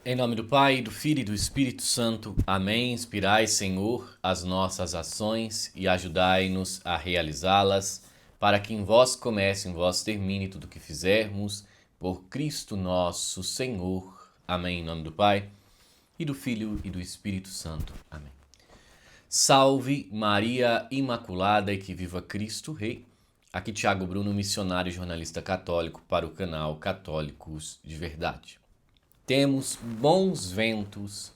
Em nome do Pai, do Filho e do Espírito Santo. Amém. Inspirai, Senhor, as nossas ações e ajudai-nos a realizá-las, para que em vós comece, em vós termine tudo o que fizermos, por Cristo nosso Senhor. Amém. Em nome do Pai, e do Filho e do Espírito Santo. Amém. Salve Maria Imaculada e que viva Cristo Rei. Aqui Tiago Bruno, missionário e jornalista católico para o canal Católicos de Verdade. Temos bons ventos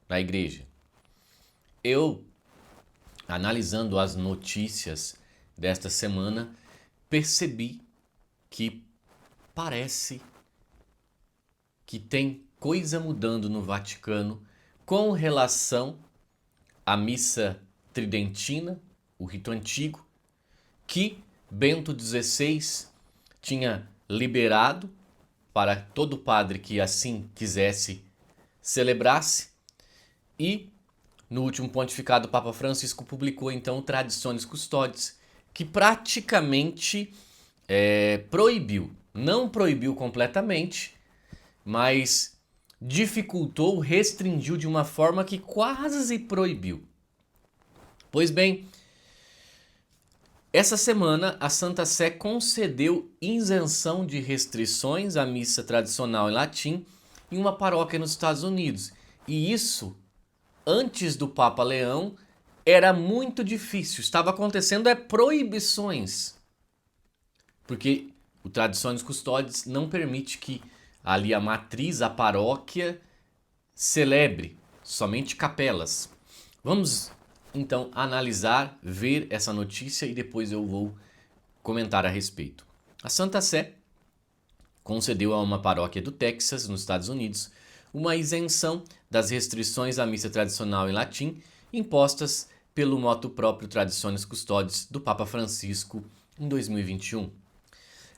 na igreja. Eu, analisando as notícias desta semana, percebi que parece que tem coisa mudando no Vaticano com relação à missa tridentina, o rito antigo, que Bento XVI tinha liberado para todo padre que assim quisesse celebrasse, e no último pontificado o Papa Francisco publicou então Traditionis Custodes, que praticamente proibiu, não proibiu completamente, mas dificultou, restringiu de uma forma que quase proibiu. Pois bem, essa semana, a Santa Sé concedeu isenção de restrições à missa tradicional em latim em uma paróquia nos Estados Unidos. E isso, antes do Papa Leão, era muito difícil. Estava acontecendo proibições. Porque o Traditionis Custodes não permite que ali a matriz, a paróquia, celebre somente capelas. Vamos então analisar, ver essa notícia e depois eu vou comentar a respeito. A Santa Sé concedeu a uma paróquia do Texas, nos Estados Unidos, uma isenção das restrições à missa tradicional em latim impostas pelo motu próprio Traditionis Custodes do Papa Francisco em 2021.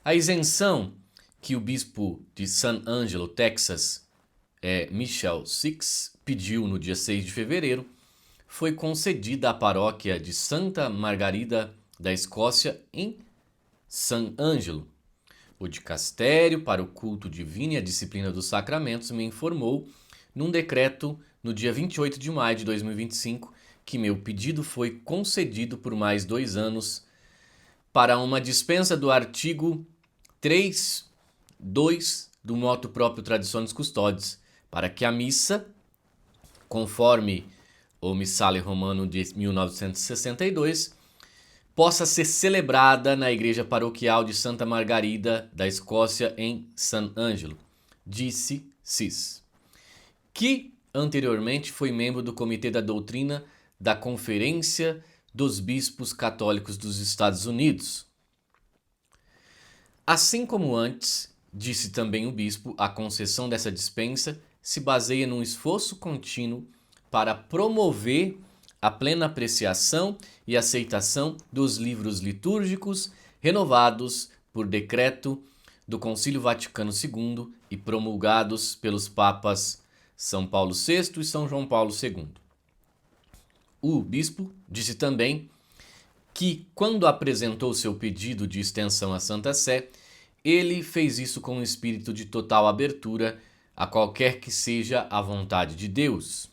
A isenção que o bispo de San Angelo, Texas, Michel Six, pediu no dia 6 de fevereiro, foi concedida à paróquia de Santa Margarida da Escócia em San Angelo. O dicastério para o culto divino e a disciplina dos sacramentos me informou, num decreto no dia 28 de maio de 2025, que meu pedido foi concedido por mais 2 anos para uma dispensa do artigo 3.2 do motu próprio Traditionis Custodes, para que a missa, conforme o Missale Romano de 1962, possa ser celebrada na igreja paroquial de Santa Margarida da Escócia em San Angelo, disse Cis, que anteriormente foi membro do Comitê da Doutrina da Conferência dos Bispos Católicos dos Estados Unidos. Assim como antes, disse também o bispo, a concessão dessa dispensa se baseia num esforço contínuo para promover a plena apreciação e aceitação dos livros litúrgicos renovados por decreto do Concílio Vaticano II e promulgados pelos papas São Paulo VI e São João Paulo II. O bispo disse também que, quando apresentou seu pedido de extensão à Santa Sé, ele fez isso com um espírito de total abertura a qualquer que seja a vontade de Deus.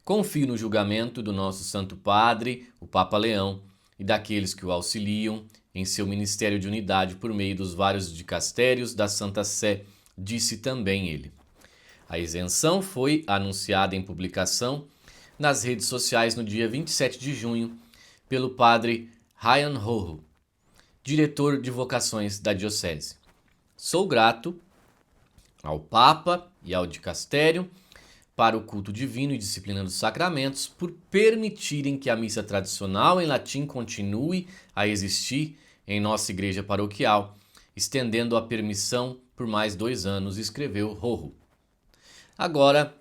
Confio no julgamento do nosso Santo Padre, o Papa Leão, e daqueles que o auxiliam em seu ministério de unidade por meio dos vários dicastérios da Santa Sé, disse também ele. A isenção foi anunciada em publicação nas redes sociais no dia 27 de junho pelo padre Ryan Rojo, diretor de vocações da Diocese. Sou grato ao Papa e ao dicastério para o culto divino e disciplina dos sacramentos por permitirem que a missa tradicional em latim continue a existir em nossa igreja paroquial, estendendo a permissão por mais 2 anos, escreveu Rojo. Agora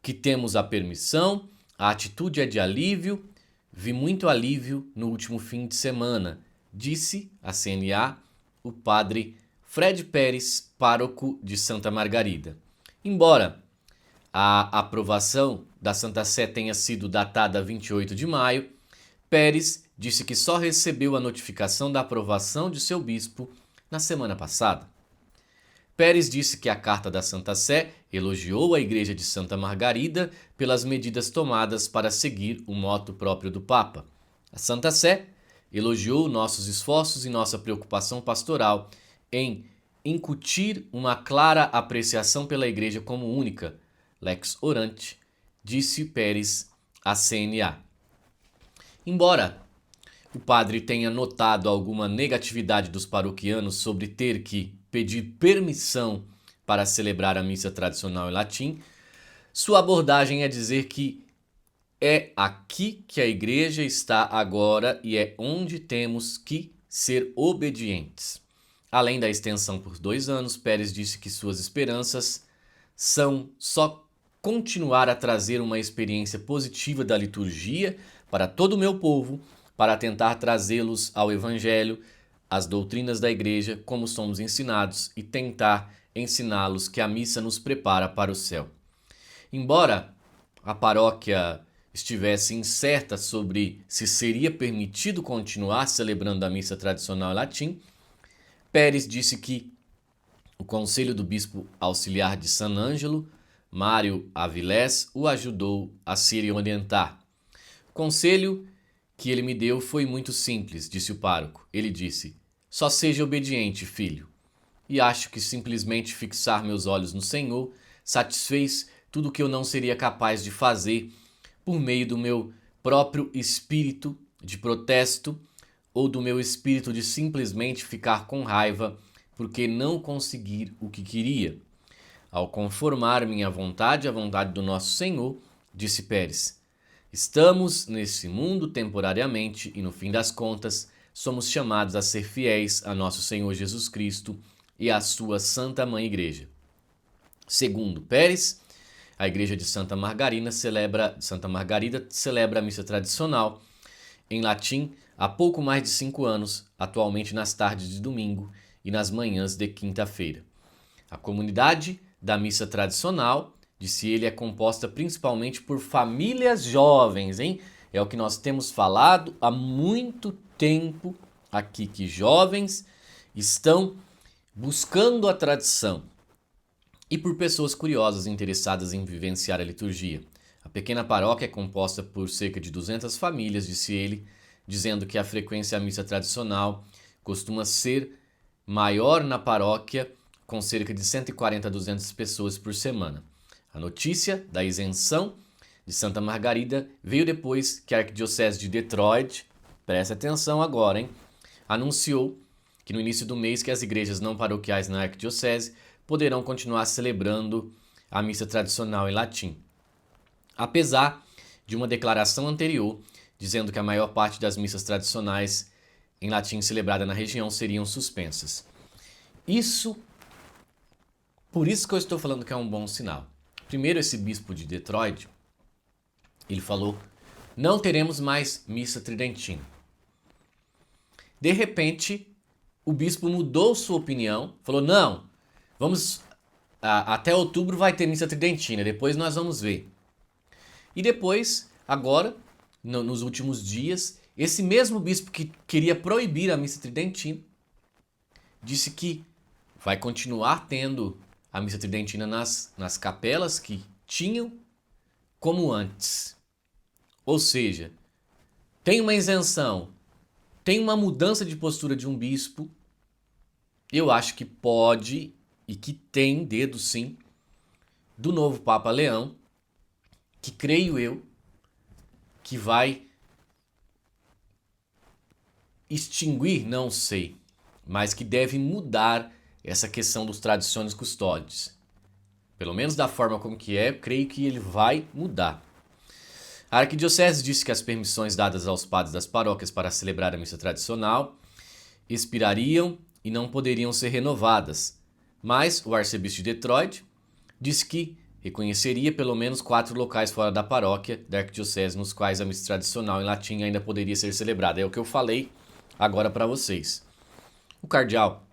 que temos a permissão, a atitude é de alívio, vi muito alívio no último fim de semana, disse a CNA o padre Fred Pérez, pároco de Santa Margarida. Embora a aprovação da Santa Sé tenha sido datada 28 de maio, Pérez disse que só recebeu a notificação da aprovação de seu bispo na semana passada. Pérez disse que a carta da Santa Sé Elogiou a Igreja de Santa Margarida pelas medidas tomadas para seguir o moto próprio do Papa. A Santa Sé elogiou nossos esforços e nossa preocupação pastoral em incutir uma clara apreciação pela Igreja como única, lex orante, disse Pérez à CNA. Embora o padre tenha notado alguma negatividade dos paroquianos sobre ter que pedir permissão para celebrar a missa tradicional em latim, sua abordagem é dizer que é aqui que a Igreja está agora e é onde temos que ser obedientes. Além da extensão por 2 anos, Pérez disse que suas esperanças são só continuar a trazer uma experiência positiva da liturgia para todo o meu povo, para tentar trazê-los ao Evangelho, às doutrinas da Igreja, como somos ensinados, e tentar ensiná-los que a missa nos prepara para o céu. Embora a paróquia estivesse incerta sobre se seria permitido continuar celebrando a missa tradicional em latim, Pérez disse que o conselho do bispo auxiliar de San Ângelo, Mário Avilés, o ajudou a se orientar. O conselho que ele me deu foi muito simples, disse o pároco. Ele disse: só seja obediente, filho. E acho que simplesmente fixar meus olhos no Senhor satisfez tudo o que eu não seria capaz de fazer por meio do meu próprio espírito de protesto ou do meu espírito de simplesmente ficar com raiva porque não conseguir o que queria. Ao conformar minha vontade à vontade do nosso Senhor, disse Pérez, estamos nesse mundo temporariamente e no fim das contas somos chamados a ser fiéis a nosso Senhor Jesus Cristo e à sua Santa Mãe Igreja. Segundo Pérez, a Igreja de Santa Margarida celebra a missa tradicional em latim há pouco mais de 5 anos, atualmente nas tardes de domingo e nas manhãs de quinta-feira. A comunidade da missa tradicional, disse ele, é composta principalmente por famílias jovens, hein? É o que nós temos falado há muito tempo aqui, que jovens estão buscando a tradição. E por pessoas curiosas interessadas em vivenciar a liturgia. A pequena paróquia é composta por cerca de 200 famílias, disse ele, dizendo que a frequência à missa tradicional costuma ser maior na paróquia, com cerca de 140 a 200 pessoas por semana. A notícia da isenção de Santa Margarida veio depois que a Arquidiocese de Detroit, preste atenção agora, hein, anunciou que no início do mês que as igrejas não paroquiais na Arquidiocese poderão continuar celebrando a missa tradicional em latim. Apesar de uma declaração anterior dizendo que a maior parte das missas tradicionais em latim celebrada na região seriam suspensas. Por isso que eu estou falando que é um bom sinal. Primeiro, esse bispo de Detroit, ele falou, não teremos mais missa tridentina. De repente, o bispo mudou sua opinião, falou, não, até outubro vai ter missa tridentina, depois nós vamos ver. E depois, agora, nos últimos dias, esse mesmo bispo que queria proibir a missa tridentina, disse que vai continuar tendo a missa tridentina nas capelas que tinham como antes. Ou seja, tem uma isenção, tem uma mudança de postura de um bispo, eu acho que pode e que tem dedo sim do novo Papa Leão, que creio eu que vai extinguir, não sei, mas que deve mudar essa questão dos tradiciones custódios. Pelo menos da forma como que é, creio que ele vai mudar. A Arquidiocese disse que as permissões dadas aos padres das paróquias para celebrar a missa tradicional expirariam e não poderiam ser renovadas, mas o arcebispo de Detroit disse que reconheceria pelo menos 4 locais fora da paróquia da Arquidiocese nos quais a missa tradicional em latim ainda poderia ser celebrada. É o que eu falei agora para vocês. O cardeal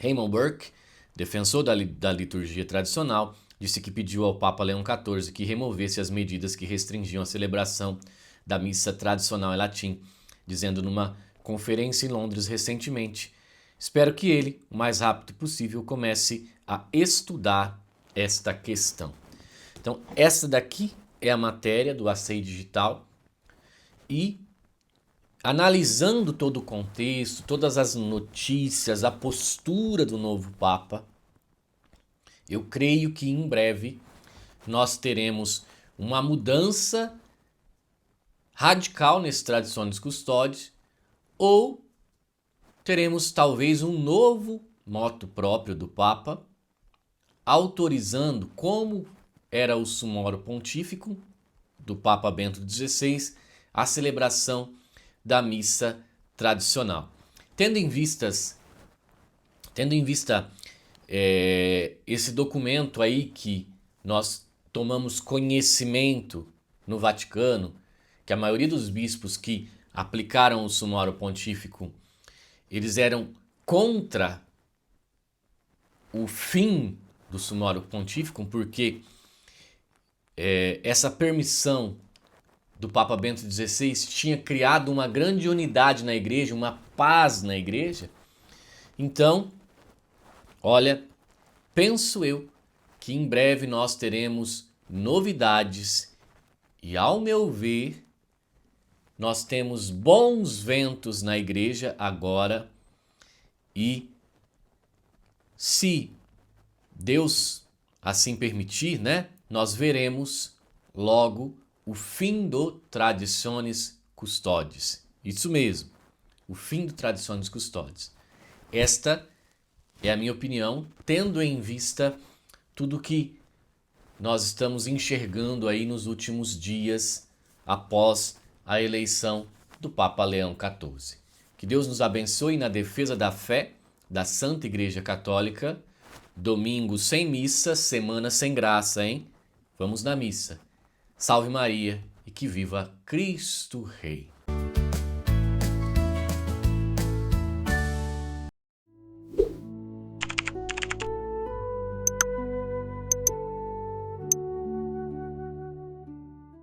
Raymond Burke, defensor da liturgia tradicional, disse que pediu ao Papa Leão XIV que removesse as medidas que restringiam a celebração da missa tradicional em latim, dizendo numa conferência em Londres recentemente: espero que ele, o mais rápido possível, comece a estudar esta questão. Então, essa daqui é a matéria do ACEI Digital e analisando todo o contexto, todas as notícias, a postura do novo Papa, eu creio que em breve nós teremos uma mudança radical nesse Traditionis Custodes ou teremos talvez um novo motu próprio do Papa, autorizando, como era o Summorum Pontificum do Papa Bento XVI, a celebração da missa tradicional. Tendo em vista esse documento aí que nós tomamos conhecimento no Vaticano, que a maioria dos bispos que aplicaram o Summorum Pontificum, eles eram contra o fim do Summorum Pontificum, porque essa permissão do Papa Bento XVI tinha criado uma grande unidade na igreja, uma paz na igreja. Então, olha, penso eu que em breve nós teremos novidades e, ao meu ver, nós temos bons ventos na igreja agora e, se Deus assim permitir, né, nós veremos logo o fim do Traditionis Custodes. Isso mesmo, o fim do Traditionis Custodes. Esta é a minha opinião, tendo em vista tudo que nós estamos enxergando aí nos últimos dias após a eleição do Papa Leão XIV. Que Deus nos abençoe na defesa da fé da Santa Igreja Católica. Domingo sem missa, semana sem graça, hein? Vamos na missa. Salve Maria e que viva Cristo Rei.